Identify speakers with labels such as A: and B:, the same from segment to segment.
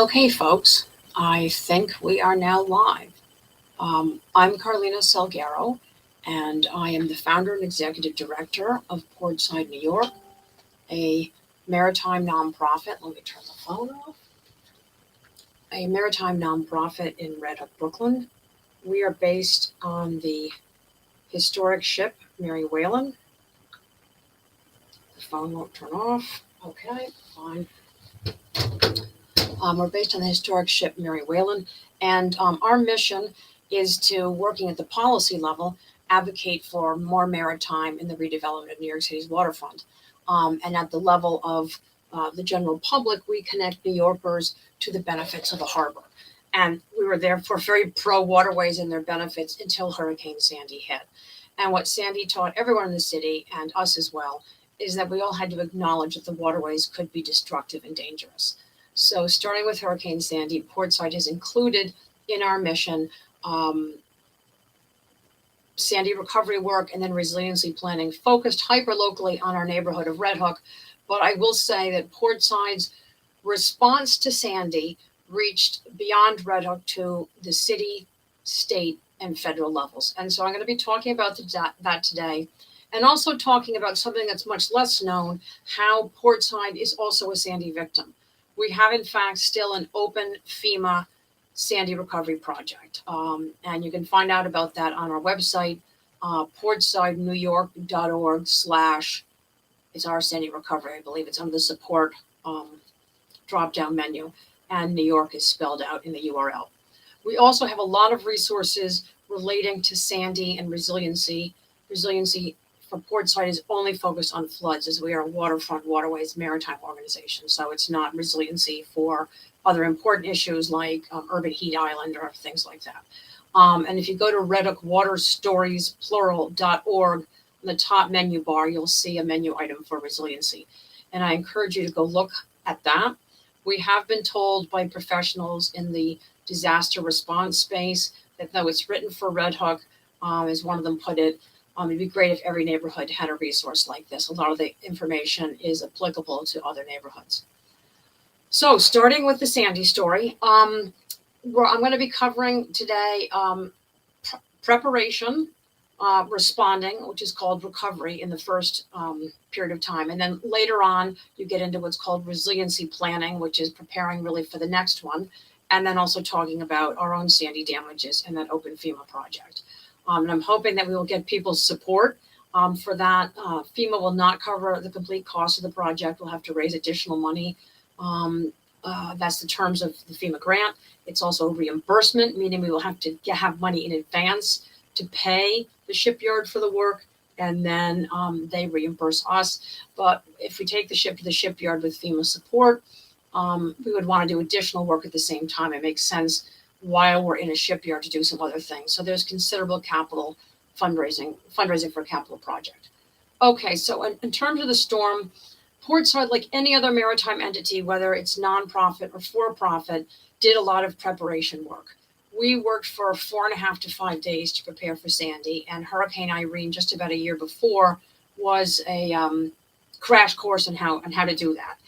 A: Okay, folks, I think we are now live. I'm Carlina Salguero, and I am the founder and executive director of PortSide, New York, a maritime nonprofit. Let me turn the phone off. A maritime nonprofit in Red Hook, Brooklyn. We are based on the historic ship Mary Whalen. The phone won't turn off. Okay, fine. We're based on the historic ship Mary Whalen, and our mission is to, working at the policy level, advocate for more maritime in the redevelopment of New York City's waterfront. And at the level of the general public, we connect New Yorkers to the benefits of the harbor. And we were therefore very pro waterways and their benefits until Hurricane Sandy hit. And what Sandy taught everyone in the city, and us as well, is that we all had to acknowledge that the waterways could be destructive and dangerous. So starting with Hurricane Sandy, PortSide has included in our mission Sandy recovery work and then resiliency planning focused hyper-locally on our neighborhood of Red Hook. But I will say that PortSide's response to Sandy reached beyond Red Hook to the city, state, and federal levels. And so I'm going to be talking about that today, and also talking about something that's much less known, how PortSide is also a Sandy victim. We have, in fact, still an open FEMA Sandy recovery project. And you can find out about that on our website, portsidenewyork.org/ it's our Sandy recovery. I believe it's under the support drop-down menu, and New York is spelled out in the URL. We also have a lot of resources relating to Sandy and resiliency. Resiliency for PortSide is only focused on floods, as we are a waterfront, waterways, maritime organization. So it's not resiliency for other important issues like urban heat island or things like that. And if you go to redhookwaterstoriesplural.org, in the top menu bar, you'll see a menu item for resiliency. And I encourage you to go look at that. We have been told by professionals in the disaster response space that though it's written for Red Hook, as one of them put it, it'd be great if every neighborhood had a resource like this. A lot of the information is applicable to other neighborhoods. So starting with the Sandy story, I'm going to be covering today preparation, responding, which is called recovery in the first period of time. And then later on, you get into what's called resiliency planning, which is preparing really for the next one. And then also talking about our own Sandy damages and that open FEMA project. And I'm hoping that we will get people's support for that. FEMA will not cover the complete cost of the project. We'll have to raise additional money. That's the terms of the FEMA grant. It's also reimbursement, meaning we will have to have money in advance to pay the shipyard for the work, and then they reimburse us. But if we take the ship to the shipyard with FEMA support, we would want to do additional work at the same time. It makes sense while we're in a shipyard to do some other things. So there's considerable capital fundraising for a capital project. Okay, so in terms of the storm, PortSide, like any other maritime entity, whether it's nonprofit or for-profit, did a lot of preparation work. We worked for 4.5 to 5 days to prepare for Sandy, and Hurricane Irene, just about a year before, was a crash course on how to do that.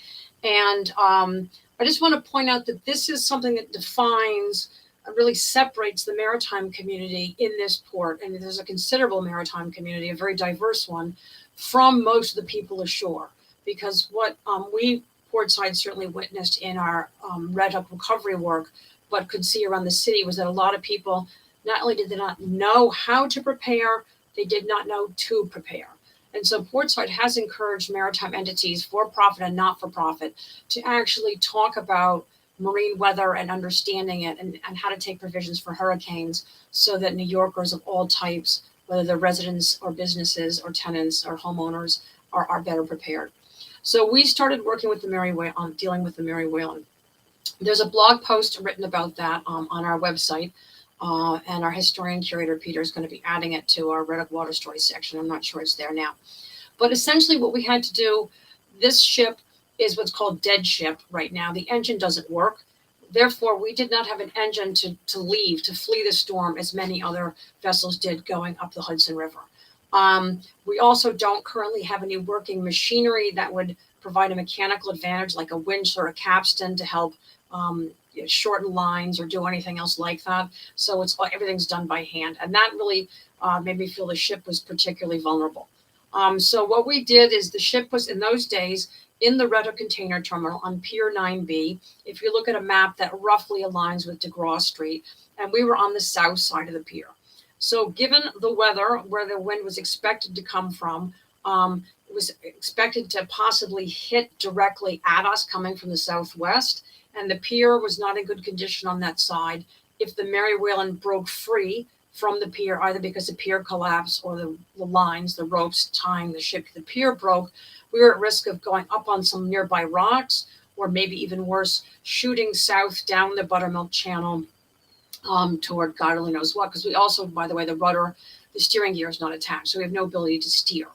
A: And I just want to point out that this is something that defines, really separates the maritime community in this port. And there's a considerable maritime community, a very diverse one, from most of the people ashore. Because what we, PortSide, certainly witnessed in our Red Hook recovery work, but could see around the city, was that a lot of people, not only did they not know how to prepare, they did not know to prepare. And so PortSide has encouraged maritime entities, for-profit and not-for-profit, to actually talk about marine weather and understanding it, and how to take provisions for hurricanes, so that New Yorkers of all types, whether they're residents or businesses or tenants or homeowners, are better prepared. So we started working with the Mary Whalen on dealing with the Mary Whalen. There's a blog post written about that on our website, and our historian curator Peter is going to be adding it to our Red Hook Water Story section. I'm not sure it's there now, but essentially what we had to do, this ship is what's called dead ship right now. The engine doesn't work. Therefore, we did not have an engine to flee the storm as many other vessels did going up the Hudson River. We also don't currently have any working machinery that would provide a mechanical advantage like a winch or a capstan to help shorten lines or do anything else like that. So everything's done by hand, and that really made me feel the ship was particularly vulnerable. So what we did is the ship was in those days in the Retto Container Terminal on Pier 9B. If you look at a map that roughly aligns with DeGraw Street, and we were on the south side of the pier. So given the weather, where the wind was expected to come from, it was expected to possibly hit directly at us coming from the southwest, and the pier was not in good condition on that side. If the Mary Whalen broke free from the pier, either because the pier collapsed or the lines, the ropes tying the ship to the pier broke, we were at risk of going up on some nearby rocks, or maybe even worse, shooting south down the Buttermilk Channel toward God only knows what. Because we also, by the way, the steering gear is not attached, so we have no ability to steer.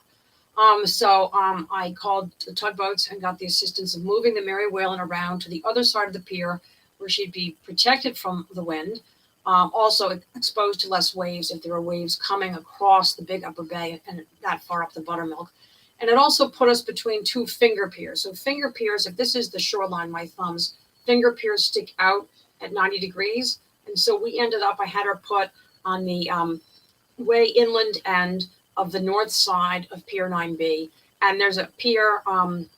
A: So I called the tugboats and got the assistance of moving the Mary Whalen around to the other side of the pier, where she'd be protected from the wind, also exposed to less waves if there were waves coming across the big upper bay and that far up the Buttermilk. And it also put us between two finger piers. So finger piers, if this is the shoreline, my thumbs, finger piers stick out at 90 degrees. And so we ended up, I had her put on the way inland end of the north side of Pier 9B. And there's a pier,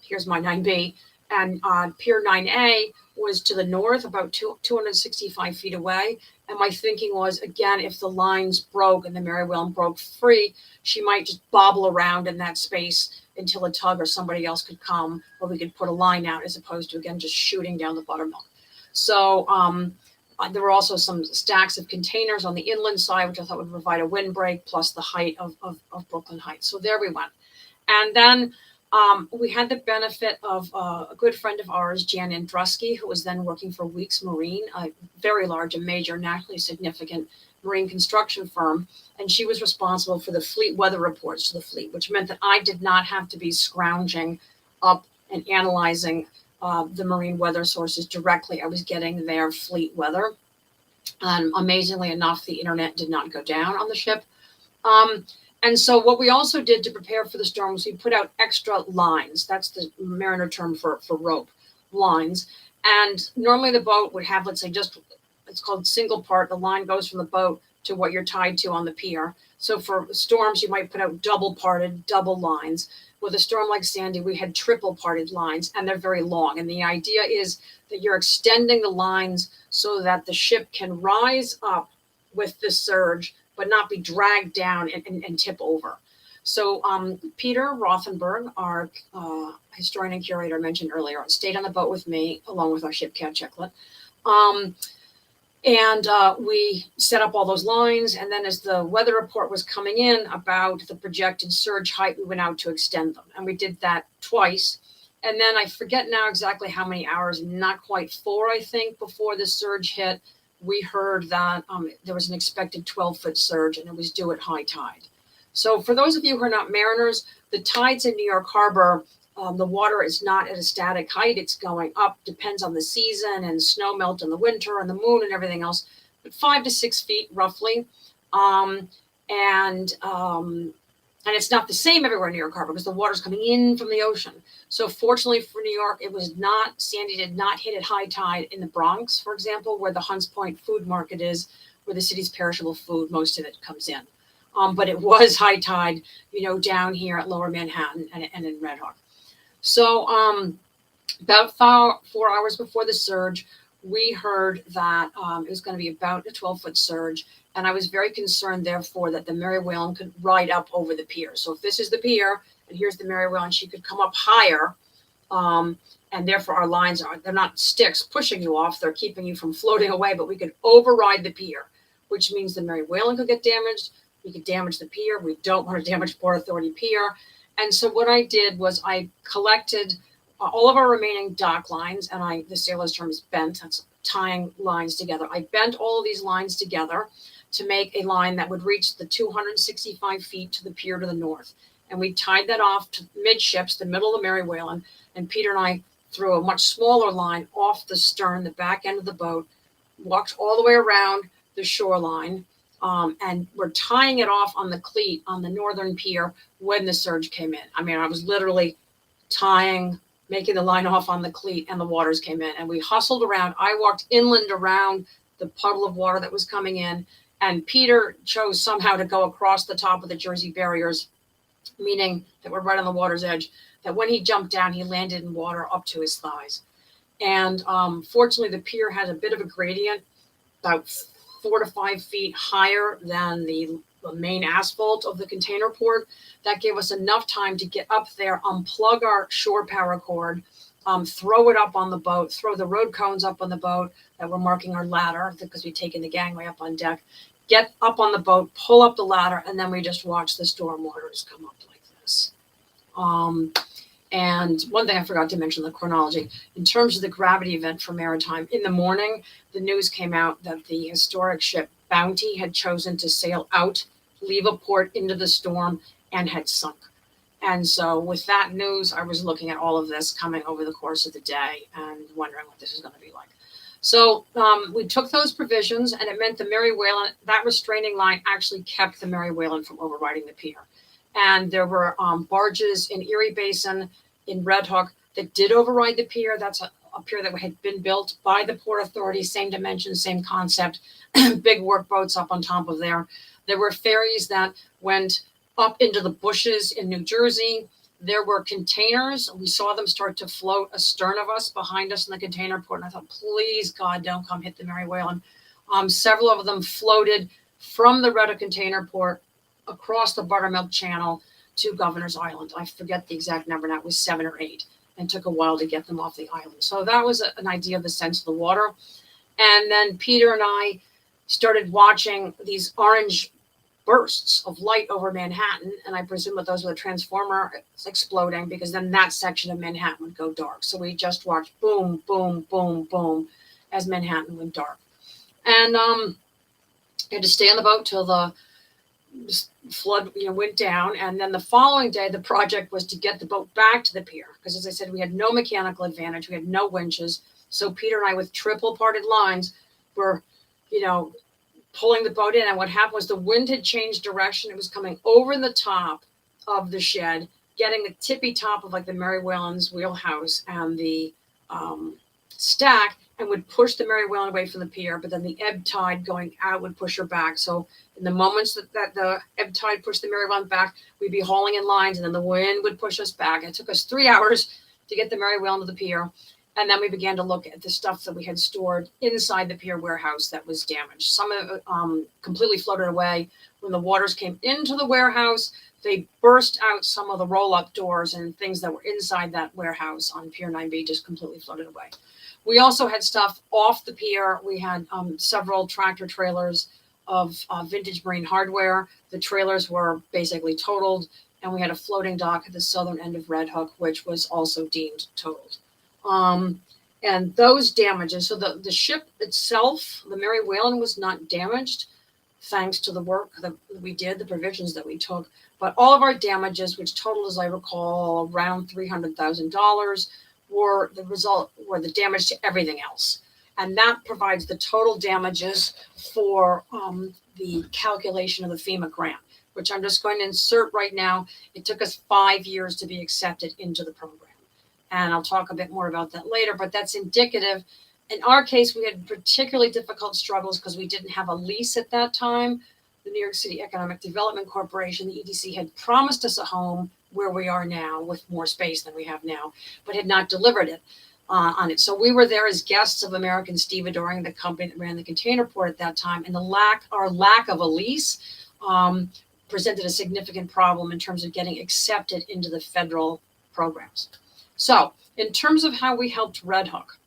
A: here's my 9B, and Pier 9A was to the north, about 265 feet away. And my thinking was, again, if the lines broke and the Mary Whalen broke free, she might just bobble around in that space until a tug or somebody else could come, or we could put a line out, as opposed to, again, just shooting down the Buttermilk. So there were also some stacks of containers on the inland side, which I thought would provide a windbreak, plus the height of Brooklyn Heights. So there we went. And then we had the benefit of a good friend of ours, Jan Andrusky, who was then working for Weeks Marine, a very large and major, nationally significant marine construction firm. And she was responsible for the fleet weather reports to the fleet, which meant that I did not have to be scrounging up and analyzing the marine weather sources directly. I was getting their fleet weather. And amazingly enough, the internet did not go down on the ship. And so what we also did to prepare for the storm was we put out extra lines. That's the mariner term for rope, lines. And normally the boat would have, let's say, it's called single part. The line goes from the boat to what you're tied to on the pier. So for storms, you might put out double lines. With a storm like Sandy, we had triple parted lines, and they're very long. And the idea is that you're extending the lines so that the ship can rise up with the surge, but not be dragged down and tip over. So Peter Rothenberg, our historian and curator I mentioned earlier, stayed on the boat with me, along with our ship cat Checklet. And we set up all those lines. And then as the weather report was coming in about the projected surge height, we went out to extend them. And we did that twice. And then I forget now exactly how many hours, not quite 4, I think, before the surge hit, we heard that there was an expected 12-foot surge, and it was due at high tide. So for those of you who are not mariners, the tides in New York Harbor, the water is not at a static height. It's going up, depends on the season and snow melt in the winter and the moon and everything else, but 5 to 6 feet roughly. And it's not the same everywhere in New York Harbor because the water's coming in from the ocean. So fortunately for New York, Sandy did not hit at high tide in the Bronx, for example, where the Hunts Point food market is, where the city's perishable food, most of it comes in. But it was high tide, down here at Lower Manhattan and in Red Hook. So about 4 hours before the surge, we heard that it was going to be about a 12-foot surge. And I was very concerned, therefore, that the Mary Whalen could ride up over the pier. So if this is the pier, and here's the Mary Whalen, she could come up higher. And therefore, our lines they're not sticks pushing you off. They're keeping you from floating away. But we could override the pier, which means the Mary Whalen could get damaged. We could damage the pier. We don't want to damage Port Authority Pier. And so what I did was I collected all of our remaining dock lines, and the sailor's term is bent. That's tying lines together. I bent all of these lines together to make a line that would reach the 265 feet to the pier to the north. And we tied that off to midships, the middle of the Mary Whalen, and Peter and I threw a much smaller line off the stern, the back end of the boat, walked all the way around the shoreline, and we're tying it off on the cleat on the northern pier when the surge came in. I mean, I was literally tying making the line off on the cleat, and the waters came in. And we hustled around. I walked inland around the puddle of water that was coming in, and Peter chose somehow to go across the top of the Jersey barriers, meaning that we're right on the water's edge, that when he jumped down, he landed in water up to his thighs. And fortunately, the pier had a bit of a gradient, about 4 to 5 feet higher than the main asphalt of the container port. That gave us enough time to get up there, unplug our shore power cord, throw it up on the boat, throw the road cones up on the boat that were marking our ladder because we'd taken the gangway up on deck, get up on the boat, pull up the ladder, and then we just watch the storm waters come up like this. And one thing I forgot to mention, the chronology. In terms of the gravity event for maritime, in the morning, the news came out that the historic ship Bounty had chosen to sail out, leave a port into the storm, and had sunk. And so with that news, I was looking at all of this coming over the course of the day and wondering what this is going to be like. So we took those provisions, and it meant the Mary Whalen, that restraining line actually kept the Mary Whalen from overriding the pier. And there were barges in Erie Basin, in Red Hook, that did override the pier. That's a pier that had been built by the Port Authority, same dimensions, same concept, big work boats up on top of there. There were ferries that went up into the bushes in New Jersey. There were containers. We saw them start to float astern of us, behind us in the container port. And I thought, please, God, don't come hit the Mary Whalen. Several of them floated from the Red Hook container port across the Buttermilk Channel to Governor's Island. I forget the exact number now. It was 7 or 8, and took a while to get them off the island. So that was an idea of the sense of the water. And then Peter and I started watching these orange bursts of light over Manhattan. And I presume that those were the transformer exploding, because then that section of Manhattan would go dark. So we just watched boom, boom, boom, boom as Manhattan went dark. And we had to stay on the boat till the flood went down. And then the following day, the project was to get the boat back to the pier, because as I said, we had no mechanical advantage. We had no winches. So Peter and I, with triple parted lines, were pulling the boat in. And what happened was the wind had changed direction. It was coming over the top of the shed, getting the tippy top of like the Mary Whalen's wheelhouse and the stack, and would push the Mary Whalen away from the pier. But then the ebb tide going out would push her back. So in the moments that the ebb tide pushed the Mary Whalen back, we'd be hauling in lines, and then the wind would push us back. It took us 3 hours to get the Mary Whalen to the pier. And then we began to look at the stuff that we had stored inside the pier warehouse that was damaged. Some of it completely floated away. When the waters came into the warehouse, they burst out some of the roll-up doors, and things that were inside that warehouse on Pier 9B just completely floated away. We also had stuff off the pier. We had several tractor trailers of vintage marine hardware. The trailers were basically totaled, and we had a floating dock at the southern end of Red Hook, which was also deemed totaled. And those damages, so the ship itself, the Mary Whalen, was not damaged thanks to the work that we did, the provisions that we took. But all of our damages, which totaled, as I recall, around $300,000, were the damage to everything else. And that provides the total damages for the calculation of the FEMA grant, which I'm just going to insert right now. It took us 5 years to be accepted into the program. And I'll talk a bit more about that later, but that's indicative. In our case, we had particularly difficult struggles because we didn't have a lease at that time. The New York City Economic Development Corporation, the EDC, had promised us a home where we are now with more space than we have now, but had not delivered it on it. So we were there as guests of American Stevedoring, the company that ran the container port at that time. And our lack of a lease presented a significant problem in terms of getting accepted into the federal programs. So in terms of how we helped Red Hook,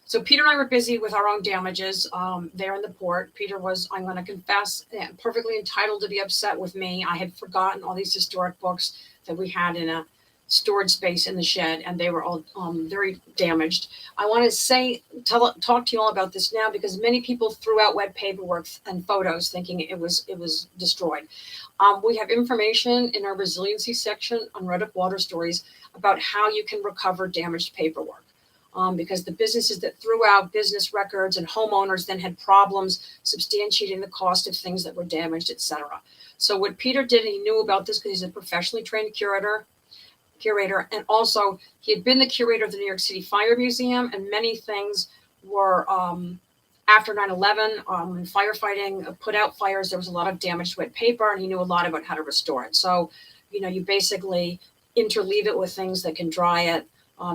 A: so Peter and I were busy with our own damages there in the port. Peter was, I'm going to confess, perfectly entitled to be upset with me. I had forgotten all these historic books that we had in a storage space in the shed, and they were all very damaged. I want to talk to you all about this now, because many people threw out wet paperwork and photos thinking it was destroyed. We have information in our resiliency section on Red Hook Water Stories about how you can recover damaged paperwork. Because the businesses that threw out business records and homeowners then had problems substantiating the cost of things that were damaged, etc. So what Peter did, and he knew about this because he's a professionally trained curator, curator. And also he had been the curator of the New York City Fire Museum, and many things were, after 9/11, when firefighting put out fires, there was a lot of damaged wet paper, and he knew a lot about how to restore it. So, you basically interleave it with things that can dry it.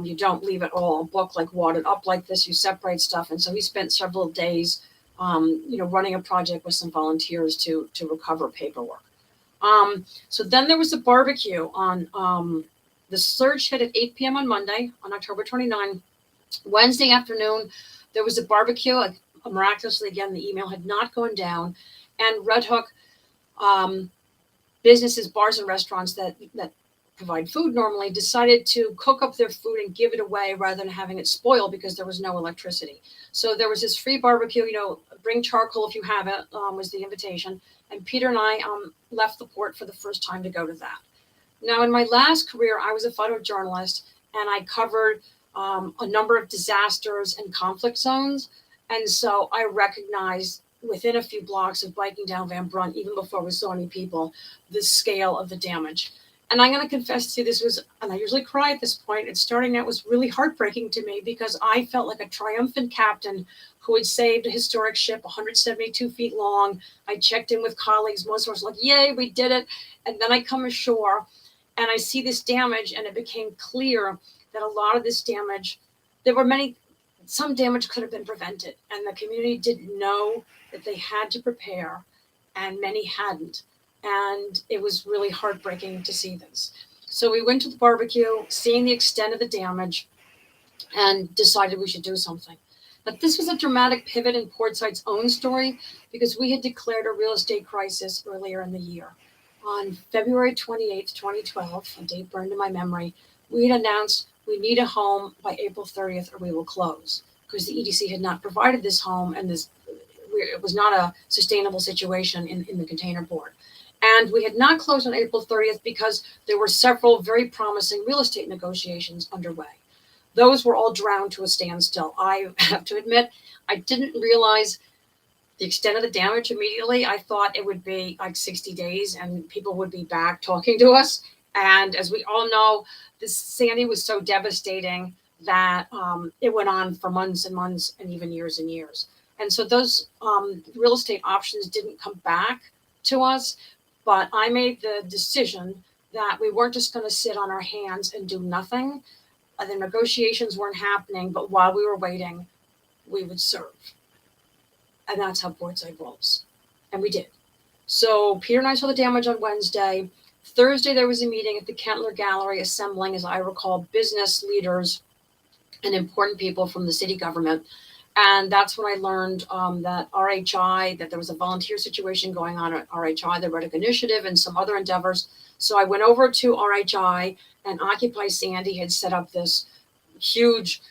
A: You don't leave it all a book like wadded up like this. You separate stuff. And so he spent several days, running a project with some volunteers to recover paperwork. So then there was a barbecue on the surge hit at 8 p.m. on Monday, on October 29. Wednesday afternoon, there was a barbecue. Miraculously, again, the email had not gone down. And Red Hook businesses, bars and restaurants that provide food normally decided to cook up their food and give it away rather than having it spoil because there was no electricity. So there was this free barbecue, bring charcoal if you have it, was the invitation. And Peter and I left the port for the first time to go to that. Now, in my last career, I was a photojournalist, and I covered a number of disasters and conflict zones. And so I recognized within a few blocks of biking down Van Brunt, even before we saw any people, the scale of the damage. And I'm going to confess to you, this was, and I usually cry at this point, and starting out was really heartbreaking to me because I felt like a triumphant captain who had saved a historic ship 172 feet long. I checked in with colleagues. Most of us were like, yay, we did it. And then I come ashore and I see this damage, and it became clear that a lot of this damage, some damage could have been prevented. And the community didn't know that they had to prepare, and many hadn't. And it was really heartbreaking to see this. So we went to the barbecue, seeing the extent of the damage, and decided we should do something. But this was a dramatic pivot in PortSide's own story because we had declared a real estate crisis earlier in the year. On February 28th, 2012, a date burned in my memory, we had announced we need a home by April 30th or we will close, because the EDC had not provided this home, and it was not a sustainable situation in the container port. And we had not closed on April 30th because there were several very promising real estate negotiations underway. Those were all drowned to a standstill. I have to admit, I didn't realize the extent of the damage immediately. I thought it would be like 60 days and people would be back talking to us. And as we all know, this Sandy was so devastating that it went on for months and months and even years and years. And so those real estate options didn't come back to us. But I made the decision that we weren't just going to sit on our hands and do nothing. The negotiations weren't happening, but while we were waiting, we would serve. And that's how PortSide rolls. And we did. So Peter and I saw the damage on Wednesday. Thursday, there was a meeting at the Kentler Gallery assembling, as I recall, business leaders and important people from the city government. And that's when I learned that RHI, that there was a volunteer situation going on at RHI, the Red Hook Initiative, and some other endeavors. So I went over to RHI, and Occupy Sandy had set up this huge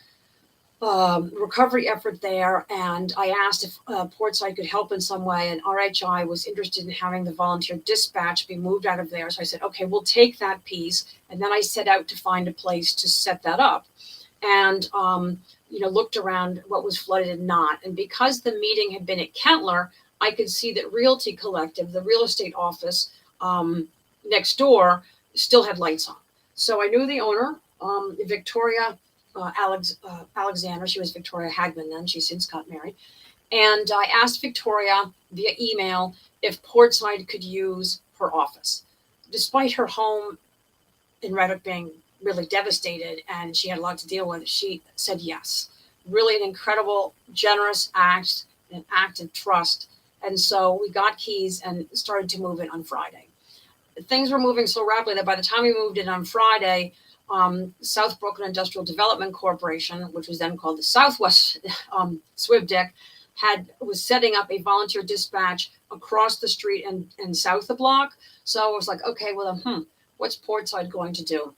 A: recovery effort there. And I asked if PortSide could help in some way. And RHI was interested in having the volunteer dispatch be moved out of there. So I said, okay, we'll take that piece. And then I set out to find a place to set that up. And looked around what was flooded and not. And because the meeting had been at Kentler, I could see that Realty Collective, the real estate office next door, still had lights on. So I knew the owner, Victoria Alexander. She was Victoria Hagman then. She since got married. And I asked Victoria via email if PortSide could use her office. Despite her home in Red Hook being really devastated and she had a lot to deal with, she said yes. Really an incredible, generous act, an act of trust. And so we got keys and started to move in on Friday. Things were moving so rapidly that by the time we moved in on Friday, South Brooklyn Industrial Development Corporation, which was then called the Southwest SWIBDIC, was setting up a volunteer dispatch across the street and south the block. So I was like, okay, well, what's PortSide going to do?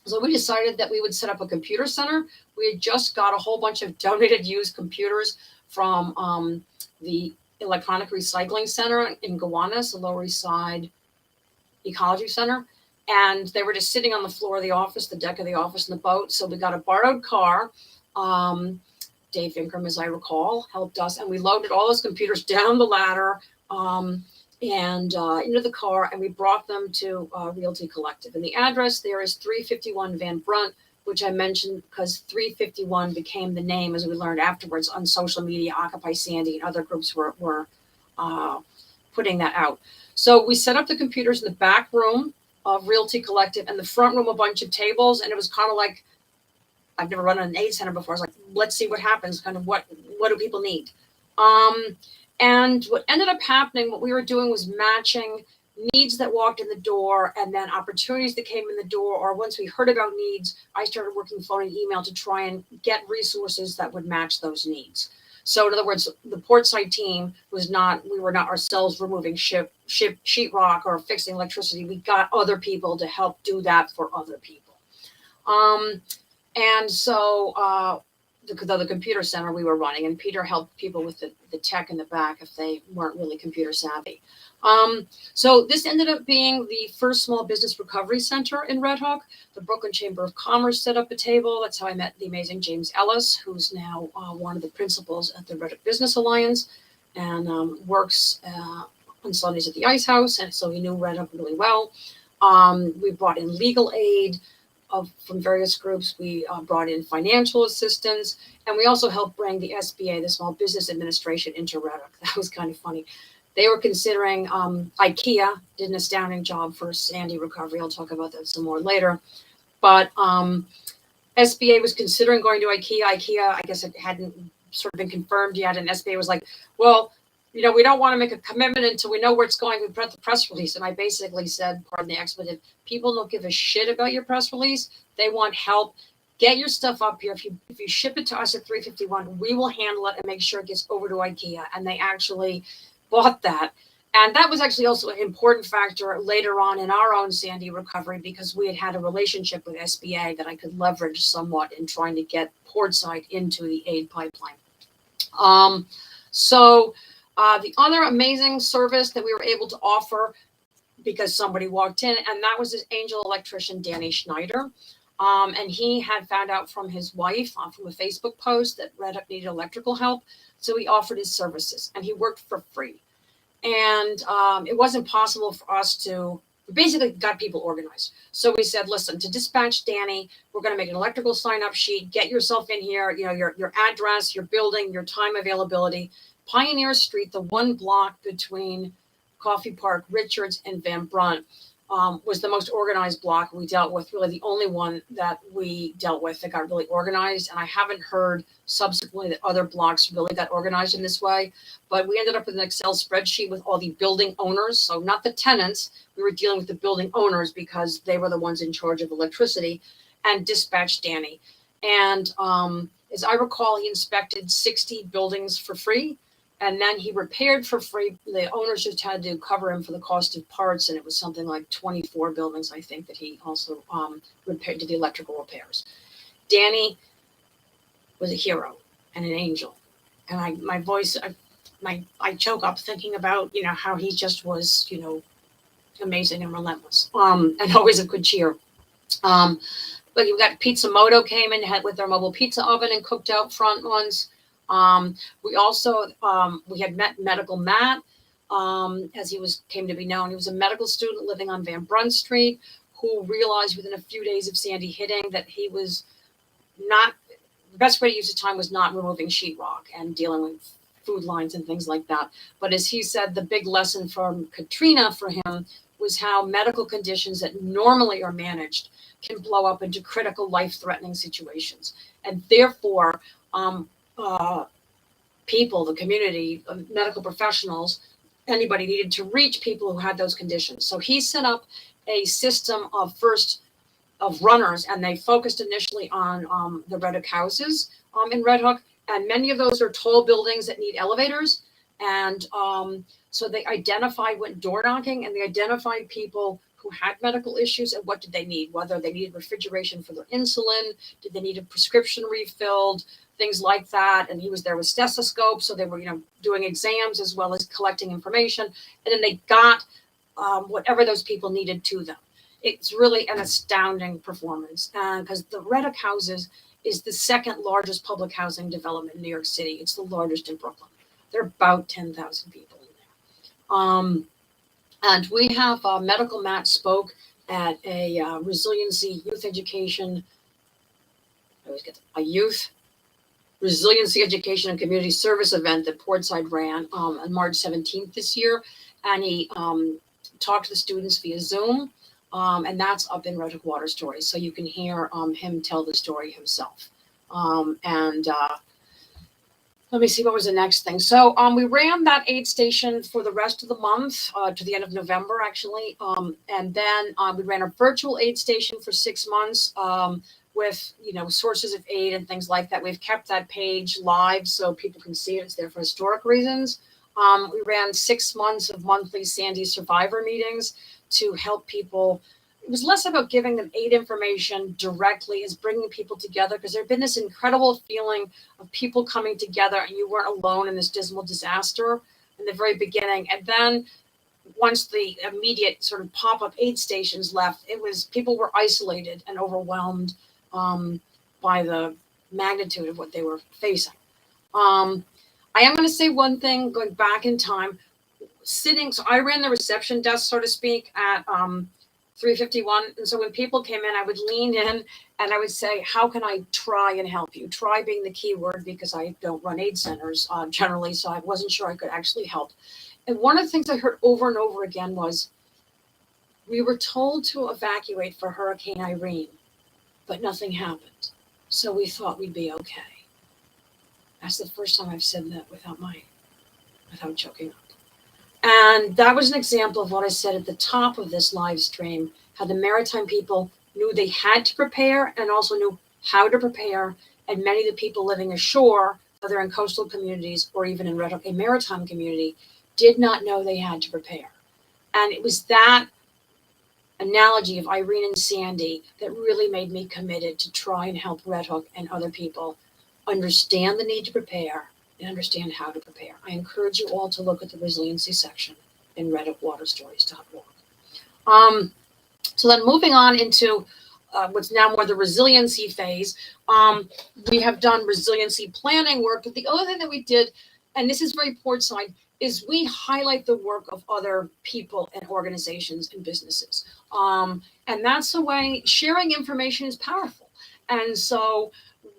A: So we decided that we would set up a computer center. We had just got a whole bunch of donated used computers from the Electronic Recycling Center in Gowanus, the Lower East Side Ecology Center. And they were just sitting on the floor of the office, the deck of the office, in the boat. So we got a borrowed car. Dave Ingram, as I recall, helped us. And we loaded all those computers down the ladder and into the car, and we brought them to Realty Collective. And the address there is 351 Van Brunt, which I mentioned because 351 became the name, as we learned afterwards on social media. Occupy Sandy and other groups were putting that out. So we set up the computers in the back room of Realty Collective, and the front room a bunch of tables, and it was kind of like, I've never run an aid center before. I was like, let's see what happens. Kind of what do people need? And what ended up happening, what we were doing was matching needs that walked in the door and then opportunities that came in the door. Or once we heard about needs, I started working phone and email to try and get resources that would match those needs. So in other words, the PortSide team we were not ourselves removing sheetrock or fixing electricity. We got other people to help do that for other people. And so the computer center we were running, and Peter helped people with the tech in the back if they weren't really computer savvy. So this ended up being the first small business recovery center in Red Hook. The Brooklyn Chamber of Commerce set up a table. That's how I met the amazing James Ellis, who's now one of the principals at the Red Hook Business Alliance, and works on Sundays at the Ice House, and so he knew Red Hook really well. We brought in legal aid from various groups. We brought in financial assistance, and we also helped bring the SBA, the Small Business Administration, into Red Hook. That was kind of funny. They were considering, IKEA did an astounding job for Sandy recovery. I'll talk about that some more later. But SBA was considering going to IKEA. IKEA, I guess it hadn't sort of been confirmed yet. And SBA was like, well, we don't want to make a commitment until we know where it's going. We put the press release. And I basically said, pardon the expletive, people don't give a shit about your press release. They want help. Get your stuff up here. If you ship it to us at 351, we will handle it and make sure it gets over to IKEA. And they actually bought that. And that was actually also an important factor later on in our own Sandy recovery, because we had a relationship with SBA that I could leverage somewhat in trying to get PortSide into the aid pipeline. The other amazing service that we were able to offer, because somebody walked in, and that was this angel electrician, Danny Schneider. And he had found out from his wife from a Facebook post that Red Hook needed electrical help. So he offered his services, and he worked for free. And it wasn't possible for us to, we basically got people organized. So we said, listen, to dispatch Danny, we're going to make an electrical sign-up sheet. Get yourself in here, your address, your building, your time availability. Pioneer Street, the one block between Coffee Park, Richards, and Van Brunt, was the most organized block we dealt with, really the only one that we dealt with that got really organized. And I haven't heard subsequently that other blocks really got organized in this way. But we ended up with an Excel spreadsheet with all the building owners. So not the tenants. We were dealing with the building owners because they were the ones in charge of electricity, and dispatched Danny. And as I recall, he inspected 60 buildings for free. And then he repaired for free. The owners just had to cover him for the cost of parts. And it was something like 24 buildings, I think, that he also repaired, did the electrical repairs. Danny was a hero and an angel. And I choke up thinking about, how he just was, amazing and relentless, and always a good cheer. But you got Pizza Moto came in with their mobile pizza oven and cooked out front ones. We also, we had met Medical Matt, as he came to be known. He was a medical student living on Van Brunt Street, who realized within a few days of Sandy hitting that he was not, the best way to use the time was not removing sheetrock and dealing with food lines and things like that. But as he said, the big lesson from Katrina for him was how medical conditions that normally are managed can blow up into critical life-threatening situations. And therefore, people, the community, medical professionals, anybody needed to reach people who had those conditions. So he set up a system of runners, and they focused initially on the Red Hook houses in Red Hook. And many of those are tall buildings that need elevators. And so they went door knocking, and they identified people who had medical issues and what did they need, whether they needed refrigeration for their insulin, did they need a prescription refilled, things like that. And he was there with stethoscopes. So they were, doing exams as well as collecting information. And then they got whatever those people needed to them. It's really an astounding performance. Because the Red Hook houses is the second largest public housing development in New York City. It's the largest in Brooklyn. There are about 10,000 people in there. And we have Medical Matt spoke at a resiliency youth education, I always get a youth resiliency education and community service event that PortSide ran on March 17th this year. And he talked to the students via Zoom. And that's up in Red Hook Water Stories. So you can hear him tell the story himself. And let me see, what was the next thing? So we ran that aid station for the rest of the month, to the end of November, actually. And then we ran a virtual aid station for 6 months with, sources of aid and things like that. We've kept that page live so people can see it. It's there for historic reasons. We ran 6 months of monthly Sandy survivor meetings to help people. It was less about giving them aid information directly as bringing people together, because there had been this incredible feeling of people coming together and you weren't alone in this dismal disaster in the very beginning. And then once the immediate sort of pop-up aid stations left, people were isolated and overwhelmed by the magnitude of what they were facing. I am going to say one thing, going back in time, so I ran the reception desk, so to speak, at 351. And so when people came in, I would lean in and I would say, how can I try and help you? Try being the key word, because I don't run aid centers generally, so I wasn't sure I could actually help. And one of the things I heard over and over again was, we were told to evacuate for Hurricane Irene, but nothing happened. So we thought we'd be okay. That's the first time I've said that without choking up. And that was an example of what I said at the top of this live stream, how the maritime people knew they had to prepare and also knew how to prepare. And many of the people living ashore, whether in coastal communities or even in Red Hook, a maritime community, did not know they had to prepare. And it was that analogy of Irene and Sandy that really made me committed to try and help Red Hook and other people understand the need to prepare and understand how to prepare. I encourage you all to look at the resiliency section in redhookwaterstories.org. So then moving on into what's now more the resiliency phase, we have done resiliency planning work. But the other thing that we did, and this is very PortSide, is we highlight the work of other people and organizations and businesses. And that's the way sharing information is powerful. And so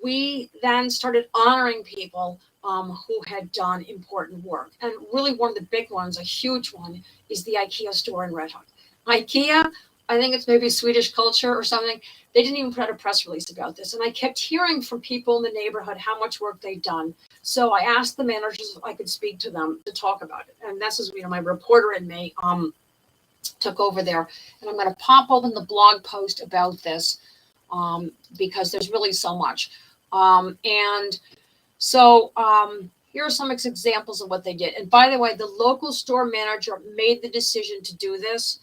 A: we then started honoring people who had done important work. And really one of the big ones, a huge one, is the IKEA store in Red Hook. IKEA, I think it's maybe Swedish culture or something. They didn't even put out a press release about this. And I kept hearing from people in the neighborhood how much work they'd done. So I asked the managers if I could speak to them to talk about it. And this is, my reporter in me took over there. And I'm going to pop open the blog post about this because there's really so much. So here are some examples of what they did. And by the way, the local store manager made the decision to do this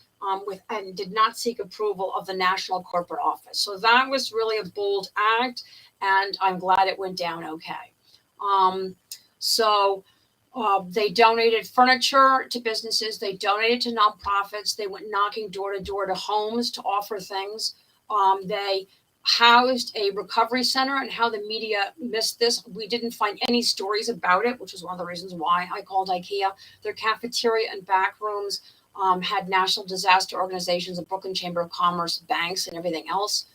A: and did not seek approval of the national corporate office. So that was really a bold act, and I'm glad it went down okay. They donated furniture to businesses. They donated to nonprofits. They went knocking door to door to homes to offer things. They housed a recovery center, and how the media missed this. We didn't find any stories about it, which was one of the reasons why I called IKEA. Their cafeteria and back rooms had national disaster organizations, the Brooklyn Chamber of Commerce, banks, and everything else.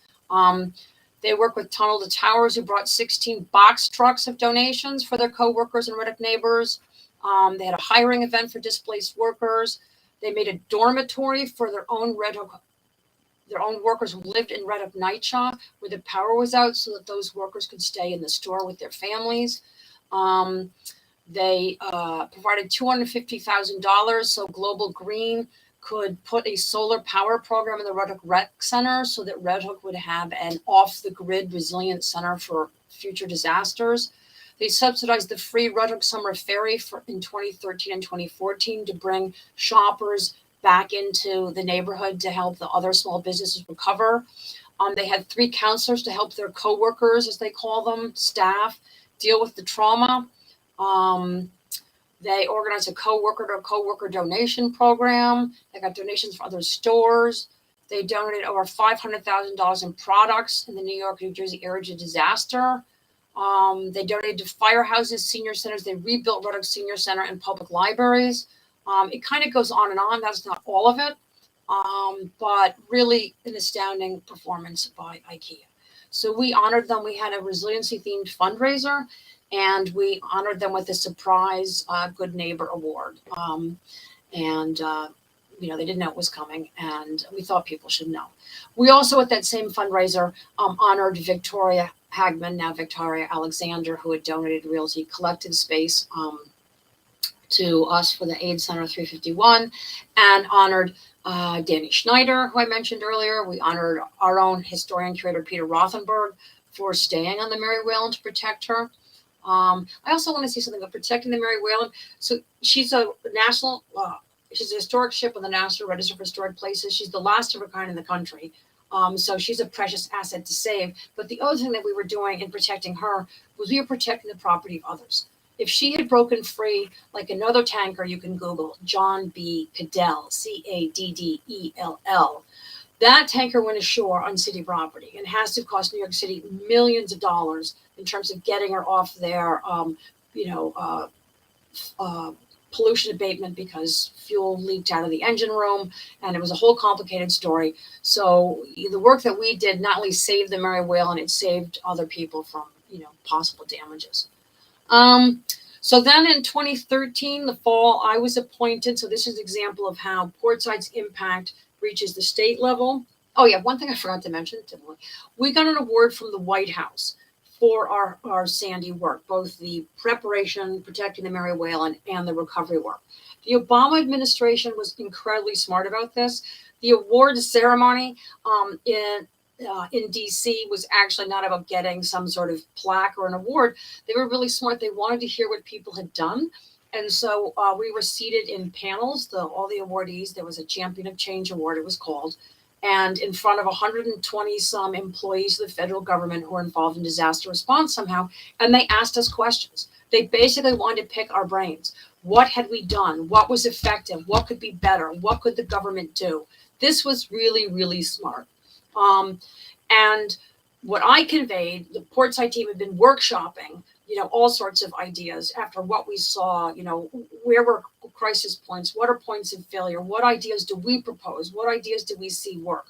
A: They work with Tunnel to Towers, who brought 16 box trucks of donations for their co-workers and Red Hook neighbors. They had a hiring event for displaced workers. They made a dormitory for their own workers who lived in Red Hook Nightshaw, where the power was out, so that those workers could stay in the store with their families. They provided $250,000 so Global Green could put a solar power program in the Red Hook Rec Center so that Red Hook would have an off-the-grid resilient center for future disasters. They subsidized the free Red Hook Summer Ferry in 2013 and 2014 to bring shoppers back into the neighborhood to help the other small businesses recover. They had 3 counselors to help their co-workers, as they call them, staff, deal with the trauma. They organized a co-worker donation program. They got donations for other stores. They donated over $500,000 in products in the New York, New Jersey area disaster. They donated to firehouses, senior centers. They rebuilt Red Hook Senior Center and public libraries. It kind of goes on and on. That's not all of it, but really an astounding performance by IKEA. So we honored them. We had a resiliency themed fundraiser, and we honored them with a surprise Good Neighbor Award. And they didn't know it was coming, and we thought people should know. We also, at that same fundraiser, honored Victoria Hagman, now Victoria Alexander, who had donated Realty Collective space to us for the AIDS Center 351, and honored Danny Schneider, who I mentioned earlier. We honored our own historian curator, Peter Rothenberg, for staying on the Mary Whalen to protect her. I also want to say something about protecting the Mary Whalen. So she's a national, she's a historic ship on the National Register for Historic Places. She's the last of her kind in the country. So she's a precious asset to save. But the other thing that we were doing in protecting her was we were protecting the property of others. If she had broken free, like another tanker, you can Google John B. Caddell, Caddell. That tanker went ashore on city property and has to cost New York City millions of dollars in terms of getting her off their, pollution abatement because fuel leaked out of the engine room, and it was a whole complicated story. So the work that we did not only saved the Mary Whalen, it saved other people from, possible damages. So then in 2013, the fall, I was appointed. So this is an example of how PortSide's impact reaches the state level. Oh yeah, one thing I forgot to mention, we got an award from the White House for our Sandy work, both the preparation, protecting the Mary Whalen, and the recovery work. The Obama administration was incredibly smart about this. The award ceremony in DC was actually not about getting some sort of plaque or an award. They were really smart. They wanted to hear what people had done. And so we were seated in panels, all the awardees. There was a Champion of Change Award, it was called, and in front of 120 some employees of the federal government who were involved in disaster response somehow. And they asked us questions. They basically wanted to pick our brains. What had we done? What was effective? What could be better? What could the government do? This was really, really smart. And what I conveyed, the PortSide team had been workshopping, all sorts of ideas after what we saw, where were crisis points? What are points of failure? What ideas do we propose? What ideas do we see work?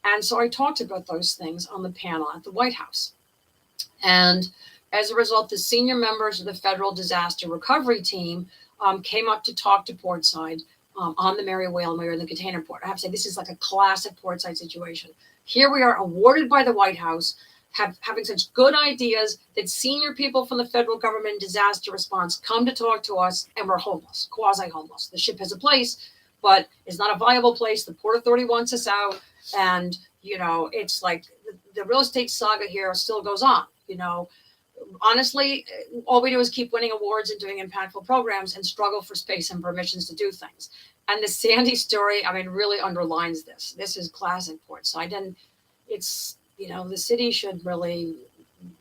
A: And so I talked about those things on the panel at the White House. And as a result, the senior members of the Federal Disaster Recovery Team came up to talk to PortSide on the Mary Whalen. We were in the container port. I have to say, this is like a classic PortSide situation. Here we are, awarded by the White House, having such good ideas that senior people from the federal government disaster response come to talk to us, and we're homeless, quasi-homeless. The ship has a place, but it's not a viable place. The Port Authority wants us out, and, it's like the real estate saga here still goes on. Honestly, all we do is keep winning awards and doing impactful programs and struggle for space and permissions to do things. And the Sandy story, really underlines this. This is classic PortSide, and it's, the city should really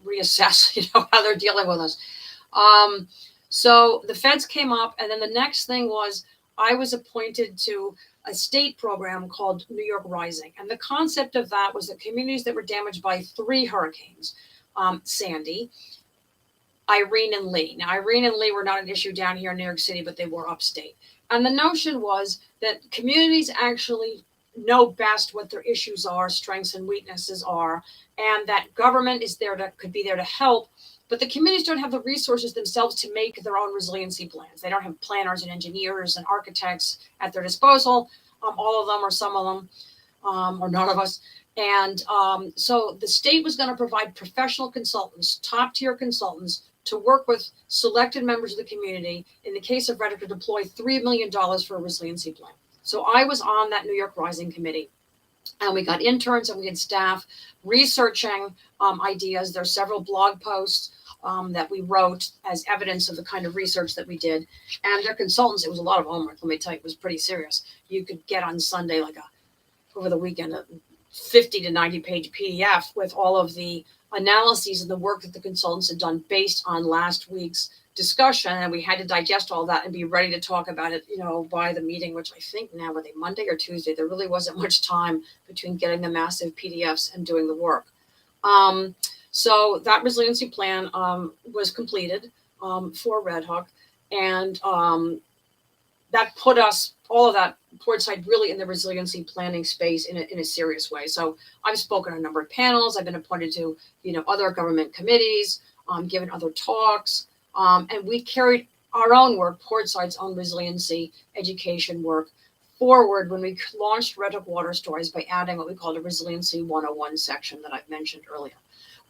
A: reassess, how they're dealing with us. So the feds came up, and then the next thing was I was appointed to a state program called New York Rising. And the concept of that was that communities that were damaged by 3 hurricanes, Sandy, Irene, and Lee. Now, Irene and Lee were not an issue down here in New York City, but they were upstate. And the notion was that communities actually know best what their issues are, strengths and weaknesses are, and that government could be there to help, but the communities don't have the resources themselves to make their own resiliency plans. They don't have planners and engineers and architects at their disposal, all of them or some of them, or none of us. And so the state was going to provide professional consultants, top-tier consultants, to work with selected members of the community, in the case of Reddick, to deploy $3 million for a resiliency plan. So I was on that New York Rising committee, and we got interns and we had staff researching ideas. There are several blog posts that we wrote as evidence of the kind of research that we did. And their consultants, it was a lot of homework, let me tell you, it was pretty serious. You could get on Sunday, over the weekend, a 50 to 90 page PDF with all of the analyses of the work that the consultants had done based on last week's discussion, and we had to digest all that and be ready to talk about it, by the meeting, which I think now, were they Monday or Tuesday? There really wasn't much time between getting the massive PDFs and doing the work. So that resiliency plan was completed for Red Hook, and that put us, all of that, PortSide really in the resiliency planning space in a serious way. So I've spoken on a number of panels. I've been appointed to, other government committees, given other talks, and we carried our own work, PortSide's own resiliency education work, forward when we launched Red Hook Water Stories by adding what we called a Resiliency 101 section that I've mentioned earlier.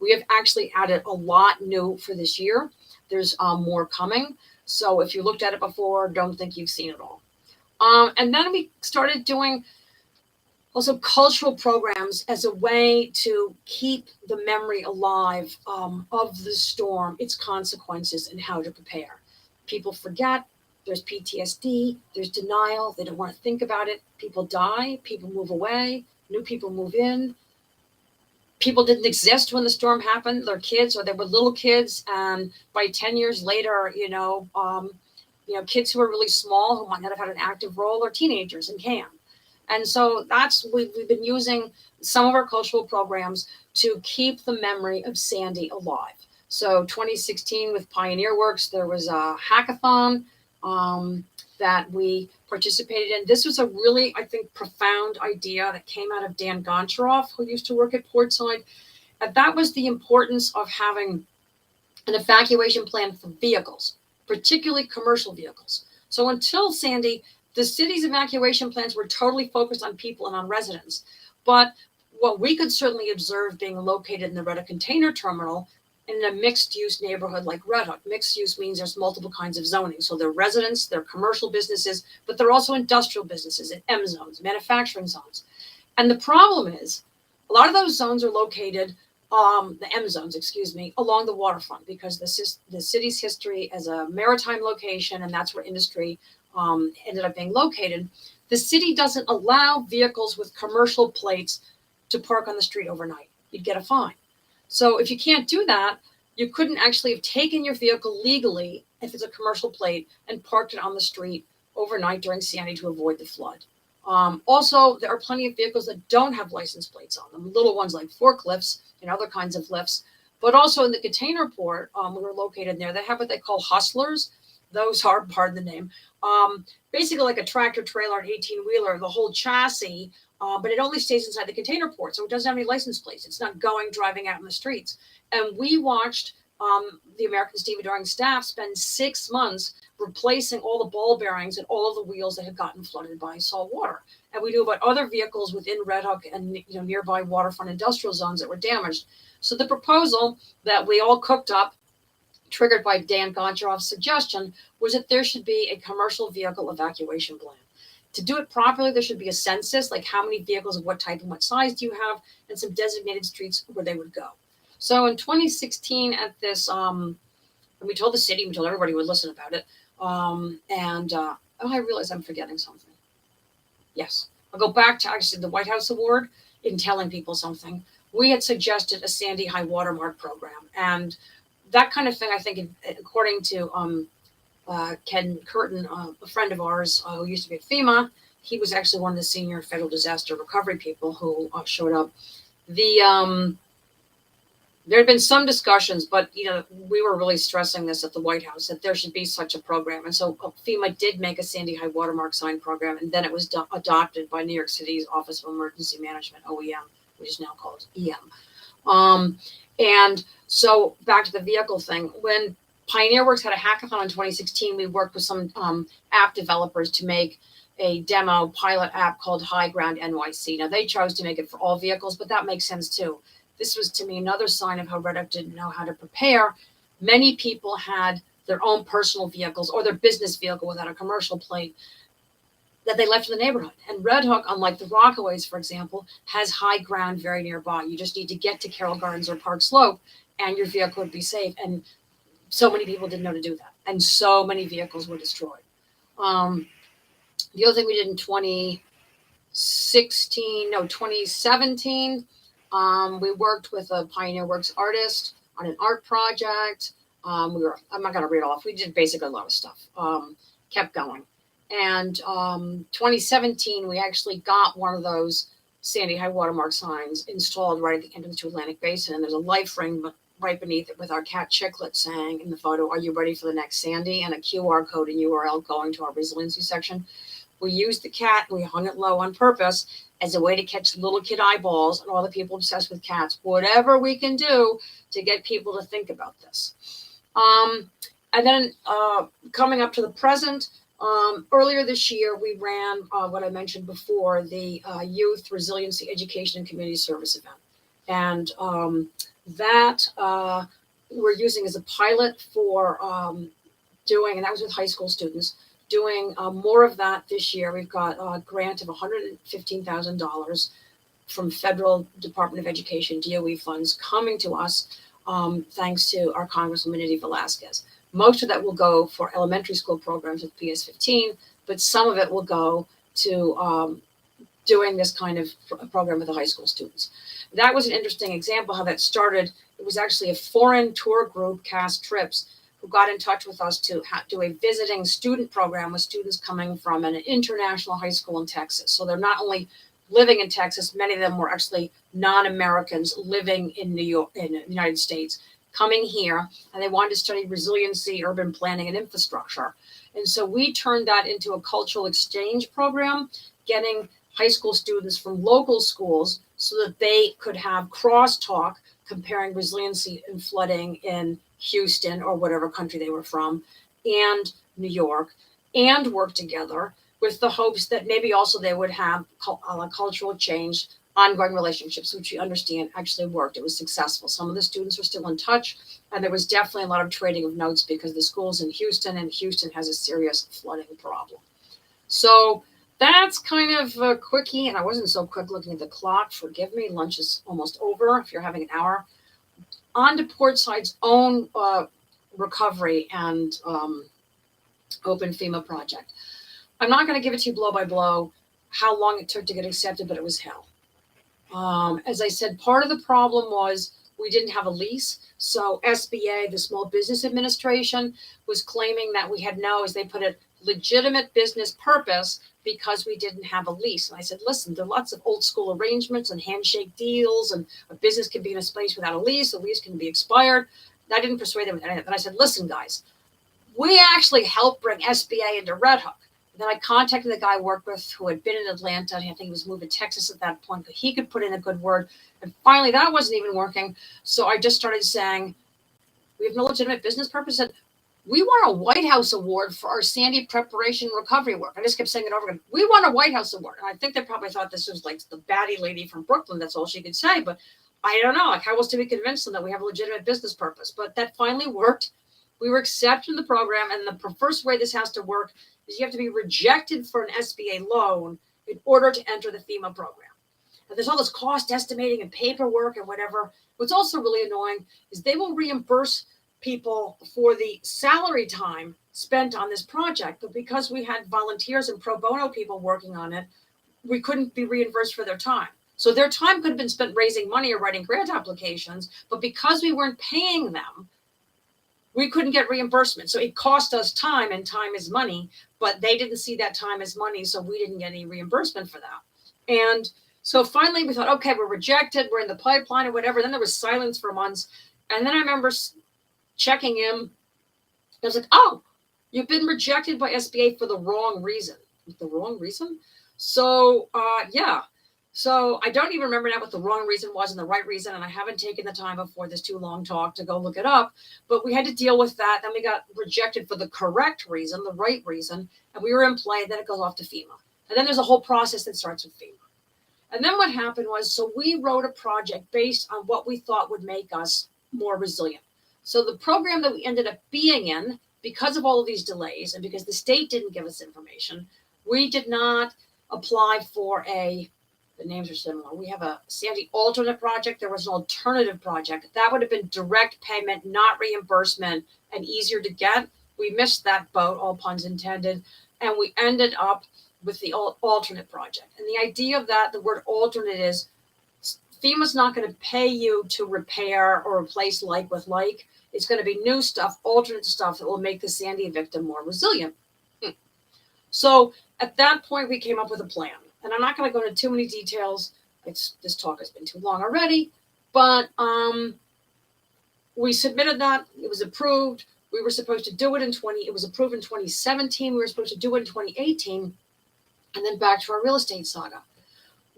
A: We have actually added a lot new for this year. There's more coming. So if you looked at it before, don't think you've seen it all. And then we started doing also cultural programs as a way to keep the memory alive of the storm, its consequences, and how to prepare. People forget, there's PTSD, there's denial, they don't want to think about it. People die, people move away, new people move in. People didn't exist when the storm happened. They're kids, or they were little kids, and by 10 years later, kids who are really small who might not have had an active role are teenagers and can. And so we've been using some of our cultural programs to keep the memory of Sandy alive. So 2016 with Pioneer Works, there was a hackathon that we participated in. This was a really, I think, profound idea that came out of Dan Goncharoff, who used to work at PortSide. And that was the importance of having an evacuation plan for vehicles, particularly commercial vehicles. So until Sandy, the city's evacuation plans were totally focused on people and on residents. But what we could certainly observe being located in the Red Hook Container Terminal in a mixed-use neighborhood like Red Hook. Mixed use means there's multiple kinds of zoning. So they're residents, they're commercial businesses, but they're also industrial businesses in M zones, manufacturing zones. And the problem is, a lot of those zones are located, the M zones, along the waterfront, because the city's history as a maritime location, and that's where industry ended up being located. The city doesn't allow vehicles with commercial plates to park on the street overnight. You'd get a fine. So if you can't do that, you couldn't actually have taken your vehicle legally, if it's a commercial plate, and parked it on the street overnight during Sandy to avoid the flood. Also, there are plenty of vehicles that don't have license plates on them, little ones like forklifts and other kinds of lifts. But also in the container port, we were located there, they have what they call hustlers. Those are, pardon the name, basically like a tractor trailer, an 18-wheeler, the whole chassis, but it only stays inside the container port, so it doesn't have any license plates. It's not driving out in the streets. And we watched the American Stevedoring staff spend 6 months replacing all the ball bearings and all of the wheels that had gotten flooded by salt water. And we knew about other vehicles within Red Hook and nearby waterfront industrial zones that were damaged. So the proposal that we all cooked up, triggered by Dan Goncharoff's suggestion, was that there should be a commercial vehicle evacuation plan. To do it properly, there should be a census, like how many vehicles of what type and what size do you have, and some designated streets where they would go. So in 2016 at this, we told the city, we told everybody who would listen about it, I realize I'm forgetting something. Yes, I'll go back to actually the White House Award in telling people something. We had suggested a Sandy high watermark program, and that kind of thing, I think, according to Ken Curtin, a friend of ours who used to be at FEMA, he was actually one of the senior federal disaster recovery people who showed up. There had been some discussions, but we were really stressing this at the White House, that there should be such a program. And so FEMA did make a Sandy high watermark sign program, and then it was adopted by New York City's Office of Emergency Management, OEM, which is now called EM. And so back to the vehicle thing, when Pioneer Works had a hackathon in 2016, we worked with some app developers to make a demo pilot app called High Ground NYC. Now, they chose to make it for all vehicles, but that makes sense too. This was, to me, another sign of how Red Hook didn't know how to prepare. Many people had their own personal vehicles or their business vehicle without a commercial plate that they left in the neighborhood. And Red Hook, unlike the Rockaways, for example, has high ground very nearby. You just need to get to Carroll Gardens or Park Slope, and your vehicle would be safe. And so many people didn't know to do that. And so many vehicles were destroyed. The other thing we did in 2017, we worked with a Pioneer Works artist on an art project. I'm not going to read off. We did basically a lot of stuff, kept going. And 2017, we actually got one of those Sandy high watermark signs installed right at the entrance to Atlantic Basin. And there's a life ring right beneath it with our cat Chiclet saying in the photo, "Are you ready for the next Sandy?" and a QR code and URL going to our resiliency section. We used the cat and we hung it low on purpose as a way to catch little kid eyeballs and all the people obsessed with cats. Whatever we can do to get people to think about this. And then coming up to the present, earlier this year, we ran what I mentioned before, the Youth Resiliency Education and Community Service event. And that we're using as a pilot for doing, and that was with high school students, doing more of that this year. We've got a grant of $115,000 from Federal Department of Education DOE funds coming to us thanks to our Congresswoman Eddie Velasquez. Most of that will go for elementary school programs with PS15, but some of it will go to doing this kind of program with the high school students. That was an interesting example how that started. It was actually a foreign tour group, Cast Trips, who got in touch with us to do a visiting student program with students coming from an international high school in Texas. So they're not only living in Texas, many of them were actually non-Americans living in New York, in the United States, coming here, and they wanted to study resiliency, urban planning, and infrastructure. And so we turned that into a cultural exchange program, getting high school students from local schools so that they could have crosstalk comparing resiliency and flooding in Houston or whatever country they were from and New York, and work together with the hopes that maybe also they would have cultural change, ongoing relationships, which we understand actually worked. It was successful. Some of the students are still in touch, and there was definitely a lot of trading of notes because the school's in Houston, and Houston has a serious flooding problem. So that's kind of a quickie, and I wasn't so quick looking at the clock. Forgive me, lunch is almost over if you're having an hour. On to PortSide's own recovery and open FEMA project. I'm not going to give it to you blow by blow how long it took to get accepted, but it was hell. As I said, part of the problem was we didn't have a lease. So SBA, the Small Business Administration, was claiming that we had no, as they put it, legitimate business purpose because we didn't have a lease. And I said, listen, there are lots of old school arrangements and handshake deals, and a business can be in a space without a lease can be expired. And I didn't persuade them with anything. Then I said, listen, guys, we actually helped bring SBA into Red Hook. And then I contacted the guy I worked with who had been in Atlanta, and I think he was moving to Texas at that point, but he could put in a good word. And finally, that wasn't even working. So I just started saying, we have no legitimate business purpose. And we won a White House award for our Sandy preparation recovery work. I just kept saying it over again. We won a White House award. And I think they probably thought this was like the baddie lady from Brooklyn. That's all she could say. But I don't know. Like, how else do we convince them that we have a legitimate business purpose? But that finally worked. We were accepted in the program. And the first way this has to work is you have to be rejected for an SBA loan in order to enter the FEMA program. And there's all this cost estimating and paperwork and whatever. What's also really annoying is they will reimburse people for the salary time spent on this project. But because we had volunteers and pro bono people working on it, we couldn't be reimbursed for their time. So their time could have been spent raising money or writing grant applications. But because we weren't paying them, we couldn't get reimbursement. So it cost us time, and time is money, but they didn't see that time as money. So we didn't get any reimbursement for that. And so finally we thought, okay, we're rejected. We're in the pipeline or whatever. Then there was silence for months. And then I remember checking in. I was like, oh, you've been rejected by SBA for the wrong reason. The wrong reason? So, yeah. So I don't even remember now what the wrong reason was and the right reason. And I haven't taken the time before this too long talk to go look it up. But we had to deal with that. Then we got rejected for the correct reason, the right reason. And we were in play. Then it goes off to FEMA. And then there's a whole process that starts with FEMA. And then what happened was, so we wrote a project based on what we thought would make us more resilient. So the program that we ended up being in, because of all of these delays and because the state didn't give us information, we did not apply for the names are similar. We have a Sandy alternate project. There was an alternative project. That would have been direct payment, not reimbursement, and easier to get. We missed that boat, all puns intended, and we ended up with the alternate project. And the idea of that, the word alternate is FEMA's not going to pay you to repair or replace like with like. It's going to be new stuff, alternate stuff that will make the Sandy victim more resilient. So at that point, we came up with a plan. And I'm not going to go into too many details. This talk has been too long already. But we submitted that. It was approved. We were supposed to do it it was approved in 2017. We were supposed to do it in 2018. And then back to our real estate saga.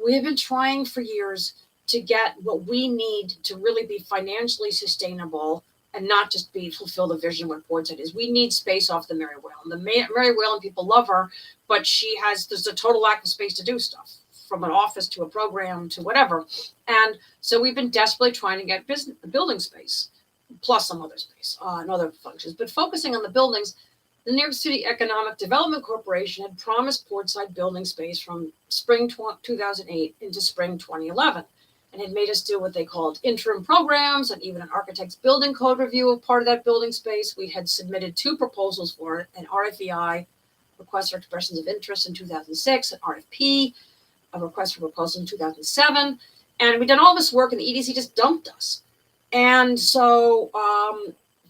A: We have been trying for years to get what we need to really be financially sustainable and not just fulfill the vision of what PortSide is. We need space off the Mary Whalen. The Mary Whalen people love her, but there's a total lack of space to do stuff, from an office to a program to whatever. And so we've been desperately trying to get building space, plus some other space and other functions. But focusing on the buildings, the New York City Economic Development Corporation had promised PortSide building space from spring 2008 into spring 2011, and had made us do what they called interim programs and even an architect's building code review of part of that building space. We had submitted 2 proposals for it, an RFEI, request for expressions of interest, in 2006, an RFP, a request for proposal in 2007. And we'd done all this work and the EDC just dumped us. And so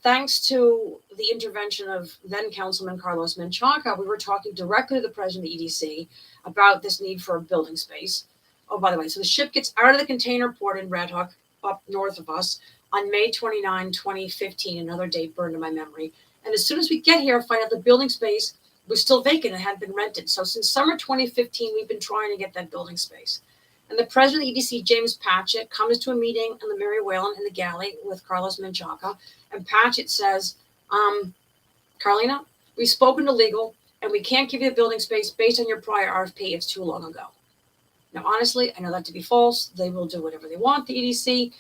A: thanks to the intervention of then Councilman Carlos Menchaca, we were talking directly to the president of the EDC about this need for a building space. Oh, by the way, so the ship gets out of the container port in Red Hook, up north of us, on May 29, 2015, another date burned in my memory. And as soon as we get here, I find out the building space was still vacant and hadn't been rented. So since summer 2015, we've been trying to get that building space. And the president of the EDC, James Patchett, comes to a meeting in the Mary Whalen in the galley with Carlos Menchaca. And Patchett says, Carlina, we've spoken to legal and we can't give you the building space based on your prior RFP. It's too long ago. Now, honestly, I know that to be false. They will do whatever they want, the EDC.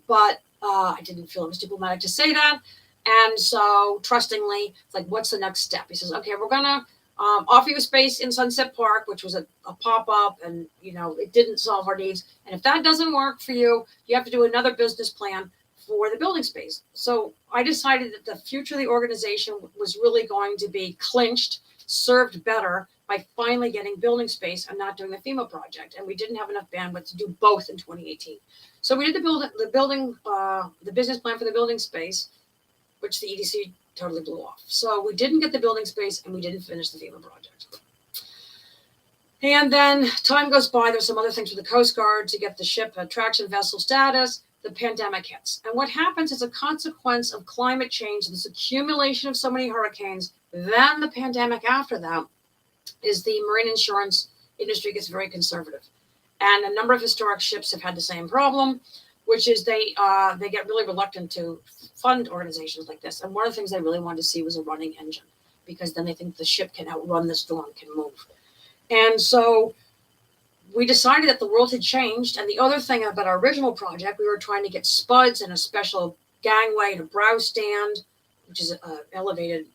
A: But I didn't feel it was diplomatic to say that. And so trustingly, it's like, what's the next step? He says, okay, we're going to offer you a space in Sunset Park, which was a pop-up, and, it didn't solve our needs. And if that doesn't work for you, you have to do another business plan for the building space. So I decided that the future of the organization was really going to be clinched, served better by finally getting building space and not doing the FEMA project. And we didn't have enough bandwidth to do both in 2018. So we did the business plan for the building space, which the EDC totally blew off. So we didn't get the building space and we didn't finish the FEMA project. And then time goes by. There's some other things with the Coast Guard to get the ship traction vessel status. The pandemic hits. And what happens is a consequence of climate change, this accumulation of so many hurricanes, then the pandemic after that, is the marine insurance industry gets very conservative. And a number of historic ships have had the same problem, which is they get really reluctant to fund organizations like this. And one of the things they really wanted to see was a running engine, because then they think the ship can outrun the storm, can move. And so we decided that the world had changed. And the other thing about our original project, we were trying to get spuds and a special gangway and a brow stand, which is an elevated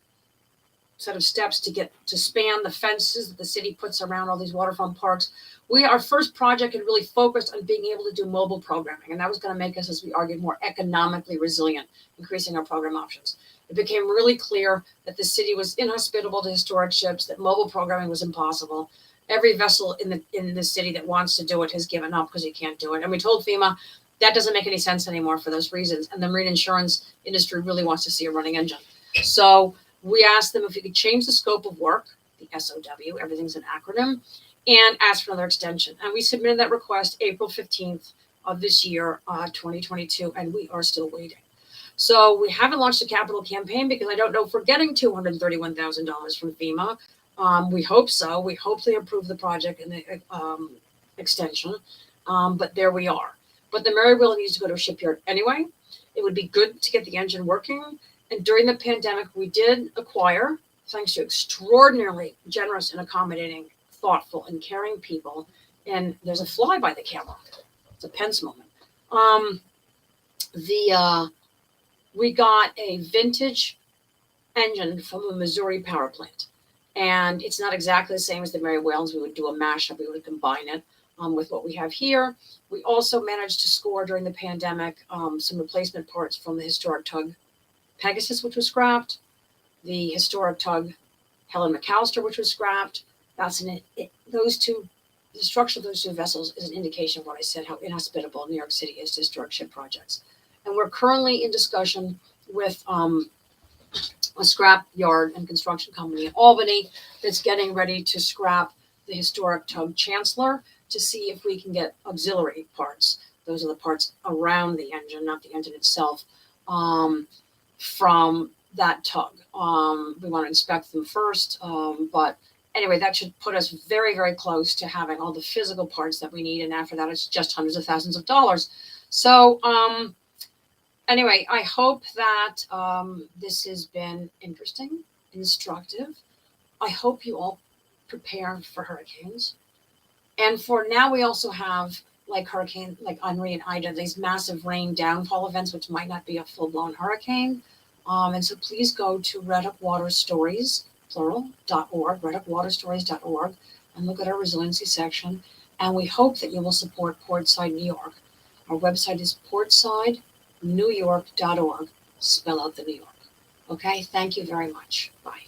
A: set of steps to span the fences that the city puts around all these waterfront parks. Our first project had really focused on being able to do mobile programming, and that was going to make us, as we argued, more economically resilient, increasing our program options. It became really clear that the city was inhospitable to historic ships, that mobile programming was impossible. Every vessel in the city that wants to do it has given up because you can't do it. And we told FEMA that doesn't make any sense anymore for those reasons. And the marine insurance industry really wants to see a running engine. So we asked them if we could change the scope of work, the SOW, everything's an acronym, and ask for another extension. And we submitted that request April 15th of this year, 2022, and we are still waiting. So we haven't launched a capital campaign because I don't know if we're getting $231,000 from FEMA. We hope so. We hope they approve the project and the extension, but there we are. But the Mary Whalen needs to go to a shipyard anyway. It would be good to get the engine working. And during the pandemic, we did acquire, thanks to extraordinarily generous and accommodating, thoughtful and caring people. And there's a fly by the camera. It's a Pence moment. We got a vintage engine from a Missouri power plant. And it's not exactly the same as the Mary Whalens. We would do a mashup. We would combine it with what we have here. We also managed to score during the pandemic some replacement parts from the historic tug Pegasus, which was scrapped, the historic tug Helen McAllister, which was scrapped. The structure of those two vessels is an indication of what I said, how inhospitable New York City is to historic ship projects. And we're currently in discussion with a scrap yard and construction company in Albany that's getting ready to scrap the historic tug Chancellor to see if we can get auxiliary parts. Those are the parts around the engine, not the engine itself, from that tug. We want to inspect them first, but anyway, that should put us very, very close to having all the physical parts that we need. And after that, it's just hundreds of thousands of dollars. So anyway, I hope that this has been interesting, instructive. I hope you all prepare for hurricanes. And for now, we also have like hurricane, like Henri and Ida, these massive rain downfall events, which might not be a full-blown hurricane. And so please go to Red Up Water Stories, plural.org, redupwaterstories.org, and look at our resiliency section. And we hope that you will support PortSide New York. Our website is portsidenewyork.org. Spell out the New York. Okay, thank you very much. Bye.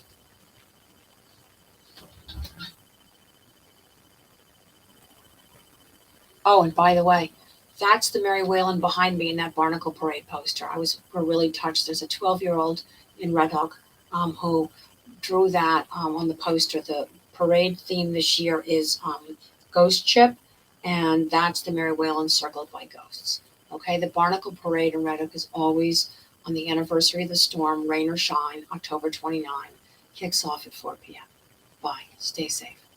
A: Oh, and by the way, that's the Mary Whalen behind me in that Barnacle Parade poster. We're really touched. There's a 12-year-old in Red Hook who drew that on the poster. The parade theme this year is Ghost Ship, and that's the Mary Whalen circled by ghosts. Okay, the Barnacle Parade in Red Hook is always on the anniversary of the storm, rain or shine, October 29. Kicks off at 4 p.m. Bye. Stay safe.